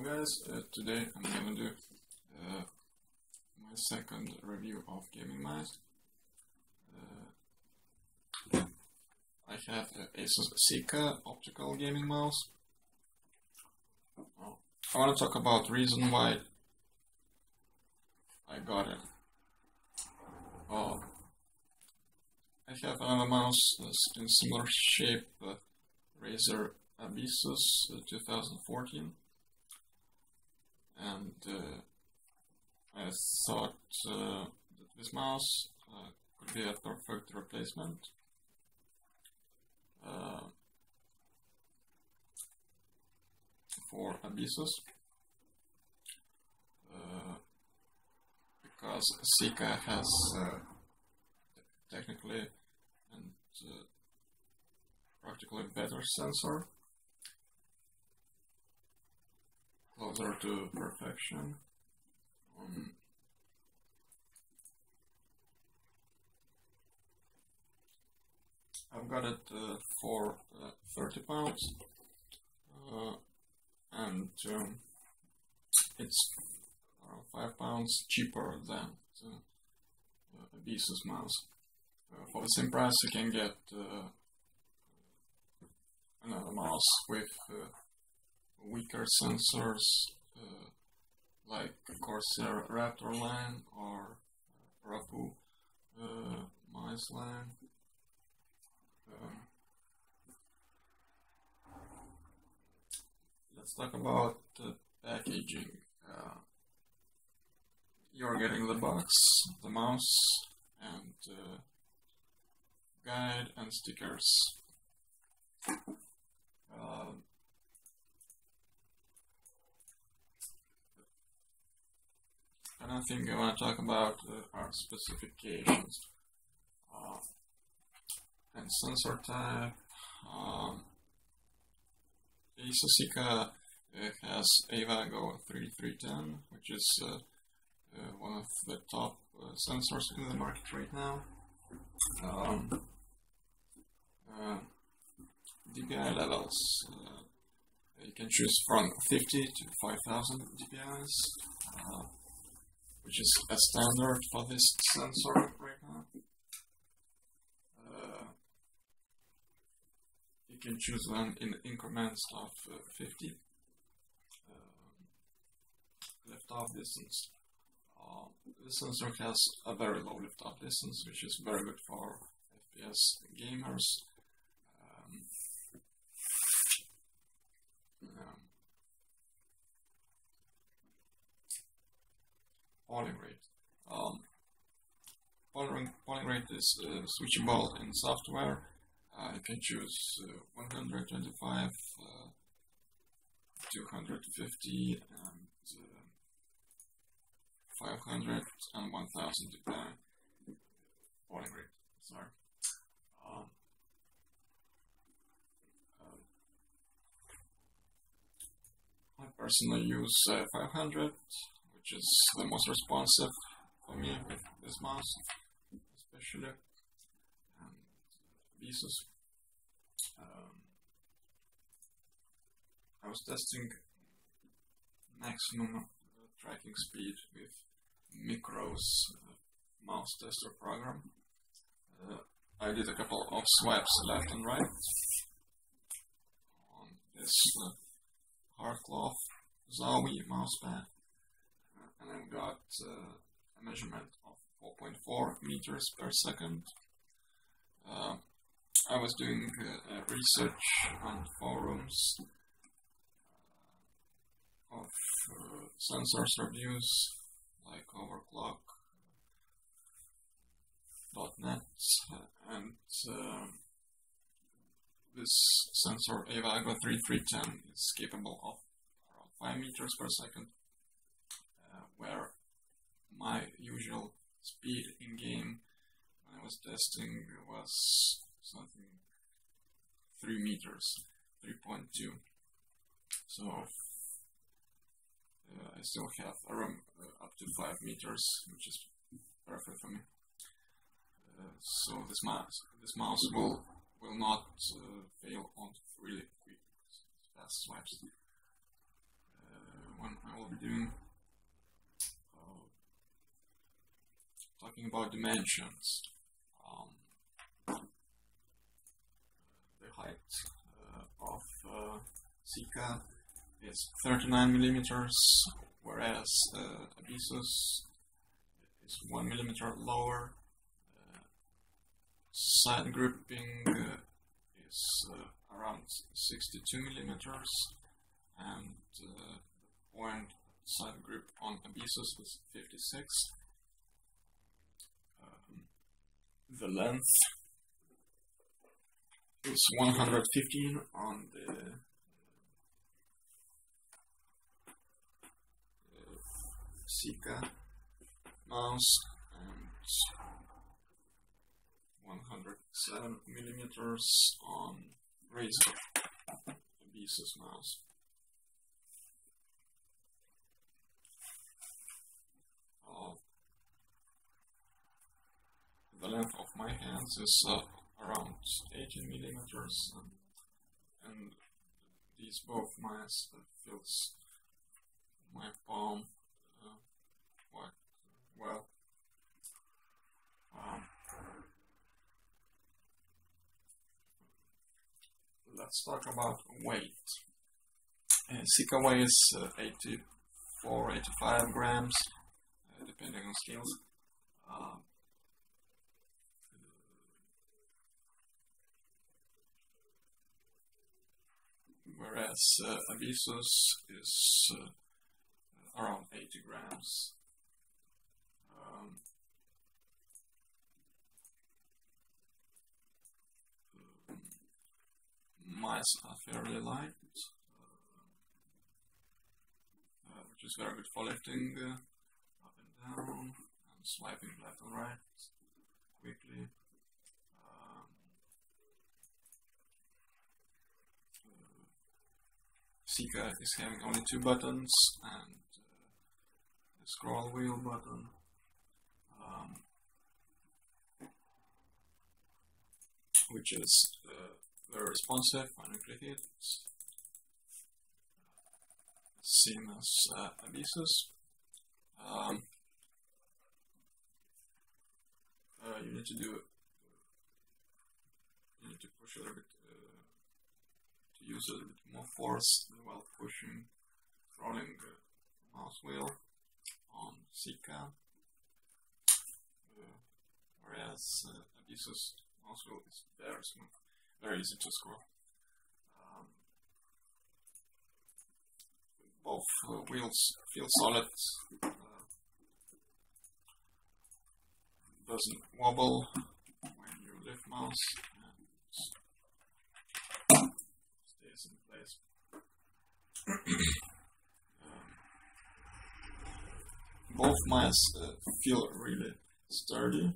guys, today I'm gonna do my second review of gaming mouse. I have a Asus Sica Optical gaming mouse. I want to talk about the reason why I got it. I have another mouse in similar shape, Razer Abyssus 2014, and I thought that this mouse could be a perfect replacement. For Abyssus, because Sica has technically and practically better sensor, closer to perfection. I've got it for 30 pounds, and it's around 5 pounds cheaper than the Abyssus mouse. For the same price you can get another mouse with weaker sensors, like Corsair Raptor line or Rapu mice line. Let's talk about the packaging. You're getting the box, the mouse, and guide and stickers. Another thing I want to talk about are specifications and sensor type. Asus Sica has Avago 3310, which is one of the top sensors in the market right now. DPI levels, you can choose from 50 to 5000 DPIs, which is a standard for this sensor right now. You can choose them in increments of 50. Lift-off distance. This sensor has a very low lift-off distance, which is very good for FPS gamers. Polling rate. Polling rate is switchable in software. You can choose 125, 250, and 500 and 1000 polling rate. Sorry. I personally use 500, which is the most responsive for me with this mouse, especially. Abyssus. I was testing maximum tracking speed with Micro's mouse tester program. I did a couple of swipes left and right on this hardcloth Zowie mousepad, and I got a measurement of 4.4 meters per second. I was doing research on forums of sensors reviews like overclock.net, and this sensor Avago 3310 is capable of around 5 meters per second, where my usual speed in game when I was testing was something 3 meters, 3.2. So I still have a room up to 5 meters, which is perfect for me. So this mouse will not fail on really quick fast swipes. when I will be doing talking about dimensions. The height of Sica is 39 millimeters, whereas Abyssus is 1 millimeter lower. Side grouping is around 62 millimeters, and the point side group on Abyssus is 56. The length is 115 on the Sica mouse, and 107 millimeters on Razer Abyssus mouse. The length of my hands is around 18 millimeters, and these both mice fills my palm quite well. Let's talk about weight. Sica weighs 84-85 grams, depending on scales. Whereas Abyssus is around 80 grams. Mice are fairly light, which is very good for lifting up and down and swiping left and right quickly. Sica is having only 2 buttons and a scroll wheel button. Which is very responsive when you click it. Same as Abyssus. You need to push a little bit, to use a little bit more force while pushing, scrolling the mouse wheel on Sica, whereas Abyssus mouse wheel is very smooth, very easy to scroll. Both wheels feel solid, doesn't wobble when you lift mouse, and stays in place. Both mice feel really sturdy.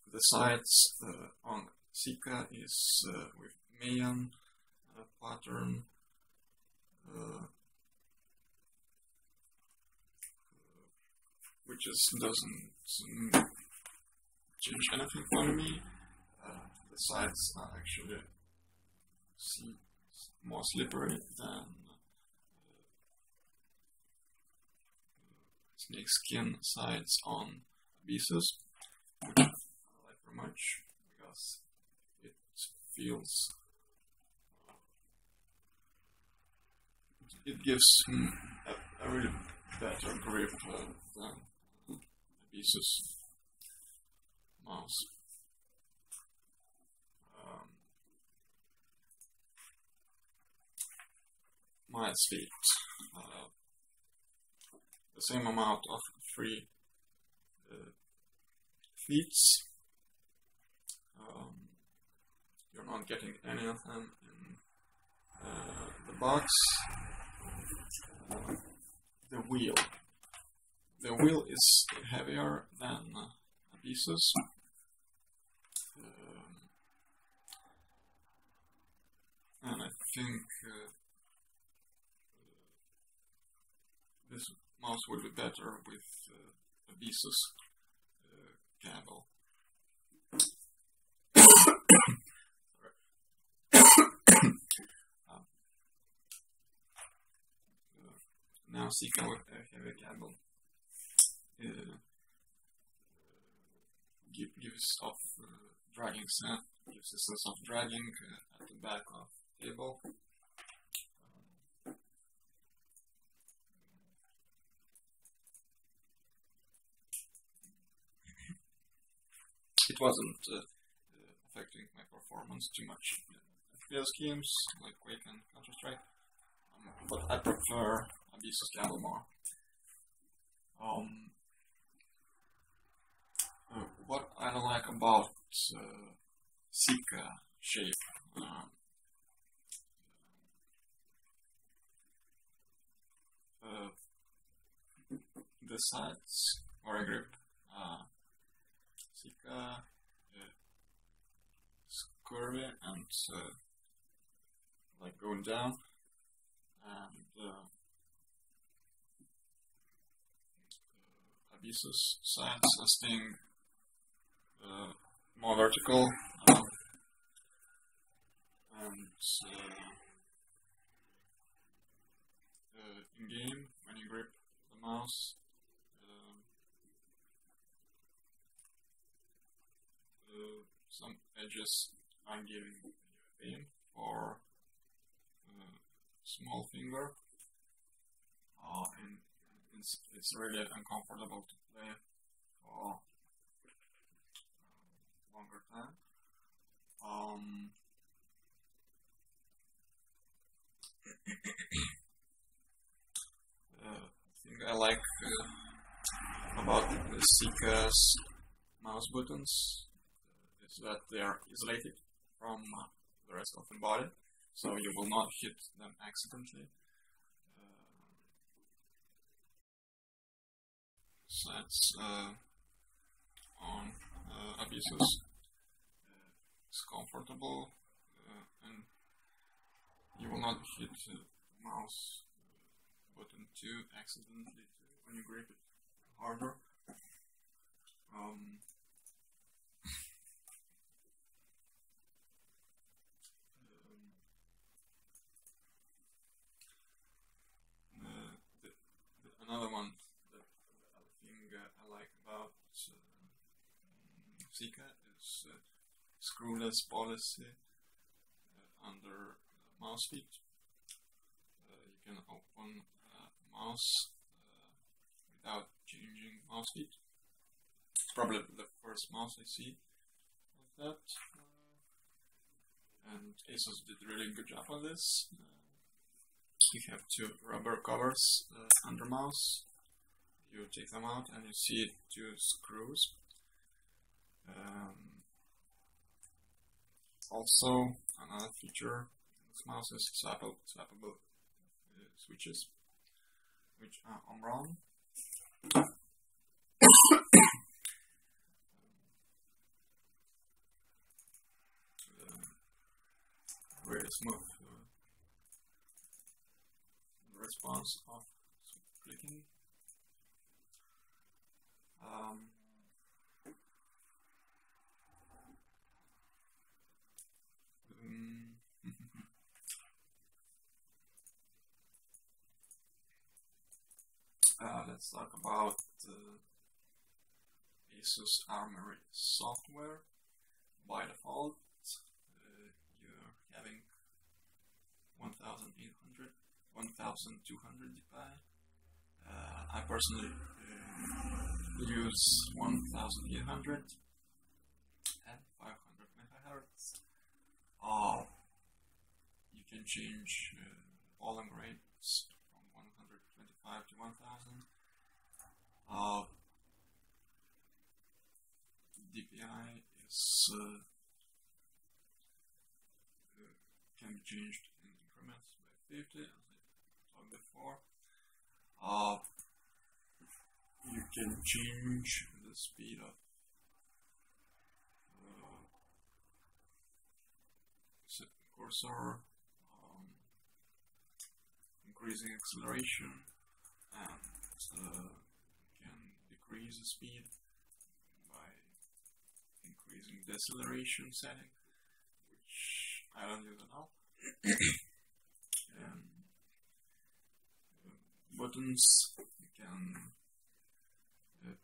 The sides on Sica is with Mayan pattern, which doesn't change anything for me. The sides are actually more slippery than snakeskin sides on Abyssus, which I like very much because it feels, it gives a really better grip than Abyssus mouse. Mice feet, the same amount of free feet. You're not getting any of them in the box. The wheel is heavier than Abyssus. And I think this mouse would be better with Abyssus cable. now Sica with a heavy cable gives off dragging sound, gives a sense of dragging at the back of the cable. It wasn't affecting my performance too much in FPS games like Quake and Counter-Strike, but I prefer Abyssus cable more. What I don't like about Sica shape, the sides where I grip Sica is curvy and like going down, and Abyssus sides are staying more vertical, and in game when you grip the mouse, some edges are giving you pain for small finger, and it's really uncomfortable to play for longer time. The thing I like about the Sica's mouse buttons is that they are isolated from the rest of the body, so you will not hit them accidentally. So that's on Abyssus. It's comfortable, and you will not hit the mouse button too accidentally when you grip it harder. Another one, the other thing I like about Sica is screwless policy under mouse feet. You can open mouse without changing mouse feet. It's probably the first mouse I see like that, and Asus did a really good job on this. You have two rubber covers under mouse. You take them out and you see two screws. Also, another feature in this mouse is swappable switches, which are on ROM. Really smooth response of clicking. Let's talk about Asus Armory software. By default, you're having 1800, 1200 dpi. I personally use 1800 and 500 megahertz. You can change polling rates from 125 to 1000. DPI is can be changed in increments by 50, as I talked before. You can change the speed of cursor, increasing acceleration, and can decrease the speed by increasing deceleration setting, which I don't use at all. And buttons. You can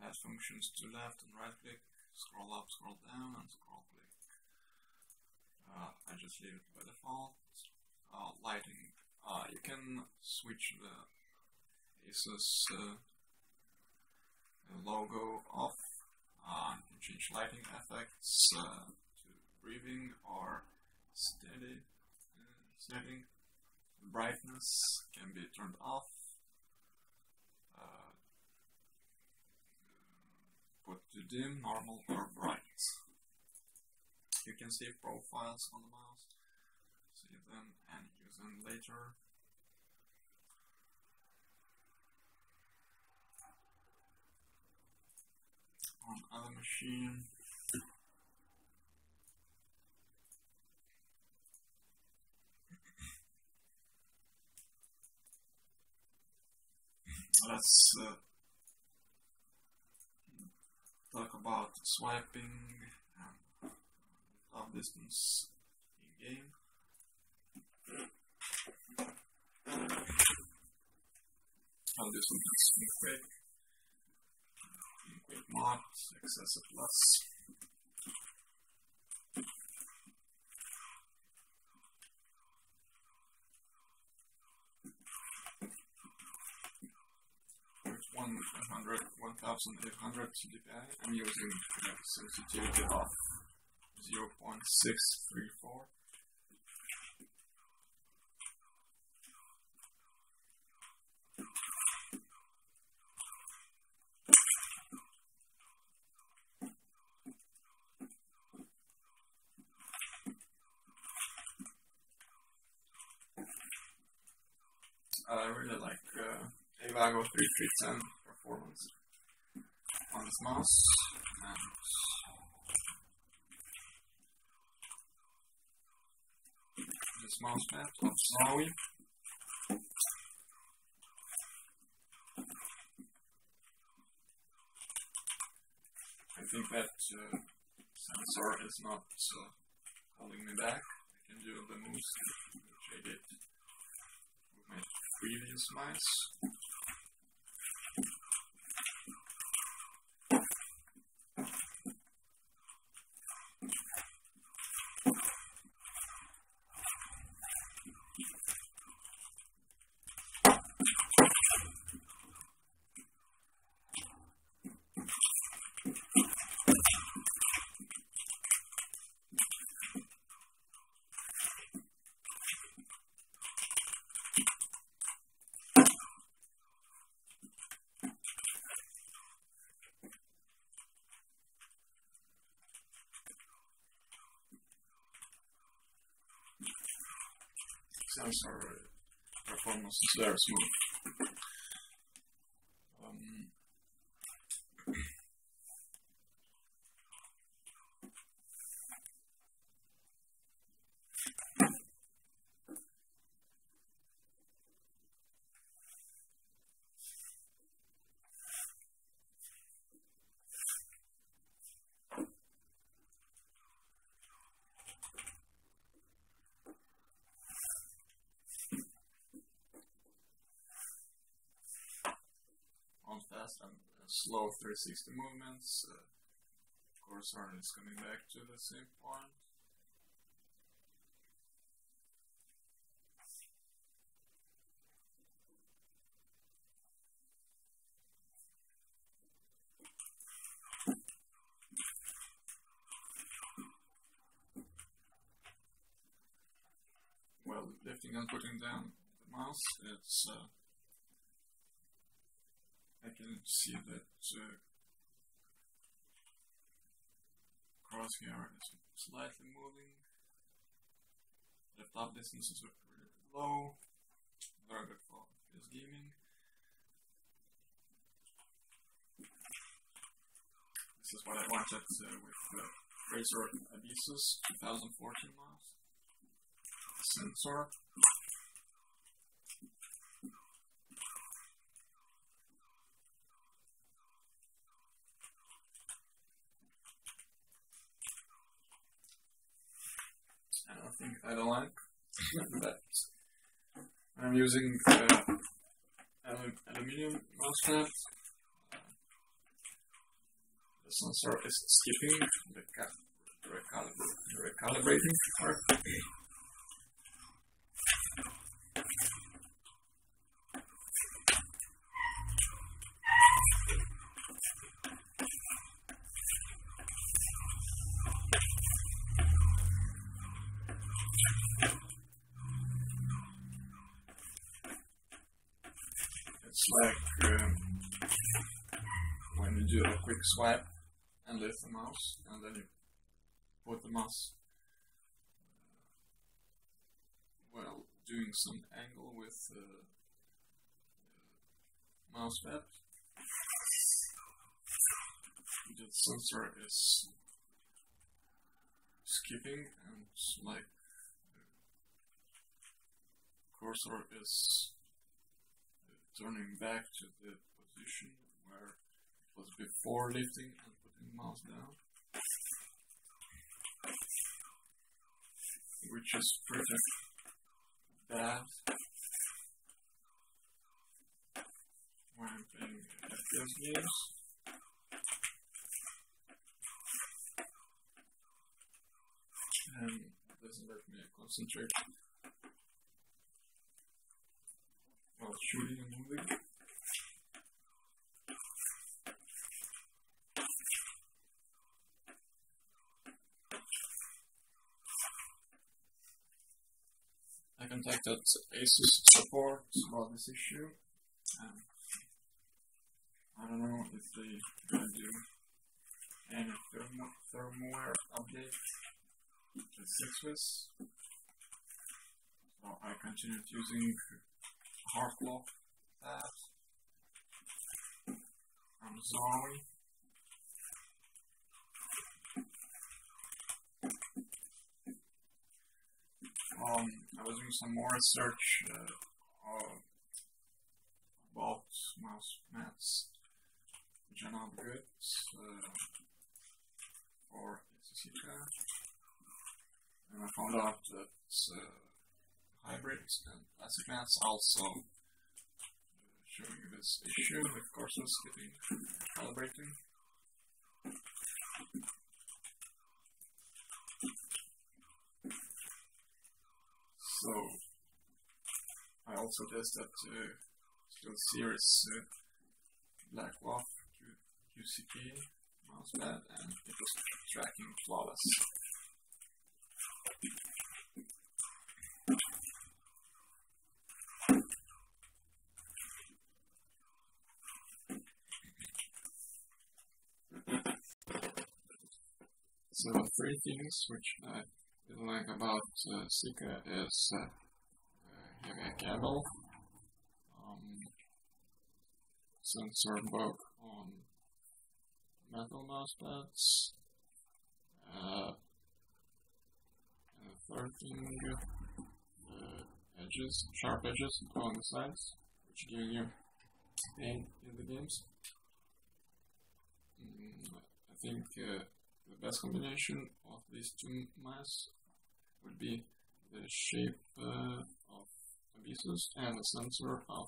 pass functions to left and right click, scroll up, scroll down, and scroll click. I just leave it by default. Lighting. You can switch the Asus logo off. You can change lighting effects to breathing or steady setting. The brightness can be turned off. Put to dim, normal, or bright. You can save profiles on the mouse, save them and use them later. On other machine, let's talk about swiping and top distance in game. I'll do some in quick mod, access it plus. With 1800 dpi, I'm using sensitivity of 0.634. I really like Avago 3310 performance on this mouse, and this mouse pad of Snowy. I think that sensor is not holding me back. I can do the moves which I did with my previous mice. Sensor performance is very smooth. Fast and slow 360 movements. Cursor is coming back to the same point. Well, lifting and putting down the mouse, it's I can see that crosshair is slightly moving. The top distance is really low, very good for this gaming. This is what I wanted with the Razer Abyssus 2014 mouse. Sensor. I don't like that I'm using aluminium mousepad. The sensor is skipping the recalibrating part. It's like when you do a quick swipe and lift the mouse, and then you put the mouse while doing some angle with the mouse pad. The sensor is skipping, and like cursor is turning back to the position where it was before lifting and putting the mouse down, which is pretty bad when I'm playing FPS games. And it doesn't let me concentrate while shooting and moving. I contacted Asus support about this issue, and I don't know if they're gonna do any firmware update to fix this. So I continued using hard lock tabs from Zowie. I was doing some more research about mouse mats, which are not good for Sica, and I found out that hybrids and plastic mats also showing this issue with cursor skipping, calibrating. So I also tested SteelSeries Blacklock QCP mousepad, and it was tracking flawless. So three things which I didn't like about Sica is having a cable, sensor bug on metal mousepads, and the third thing, edges, sharp edges on the sides, which give you pain in the games. I think the best combination of these two mice would be the shape of Abyssus and the sensor of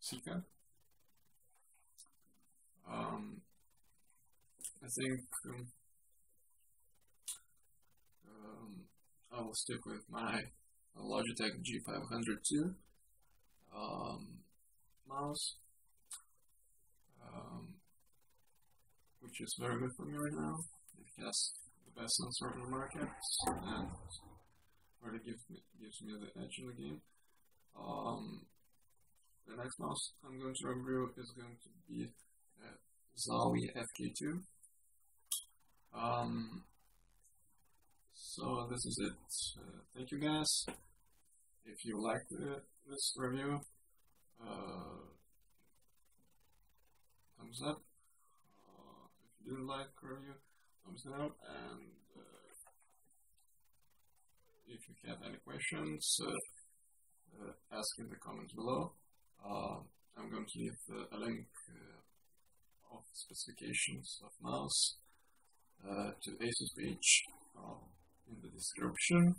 Sica. I think I will stick with my Logitech G502 mouse, which is very good for me right now. It has the best sensor in the market and really gives me the edge in the game. The next mouse I'm going to review is going to be Zowie FK2. So this is it. Thank you guys. If you liked this review, thumbs up. If you didn't like the review, thumbs down. And if you have any questions, ask in the comments below. I'm going to leave a link of specifications of mouse to Asus page in the description.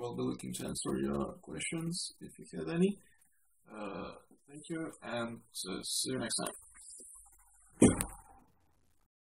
will be looking to answer your questions if you had any. Thank you, and see you next time.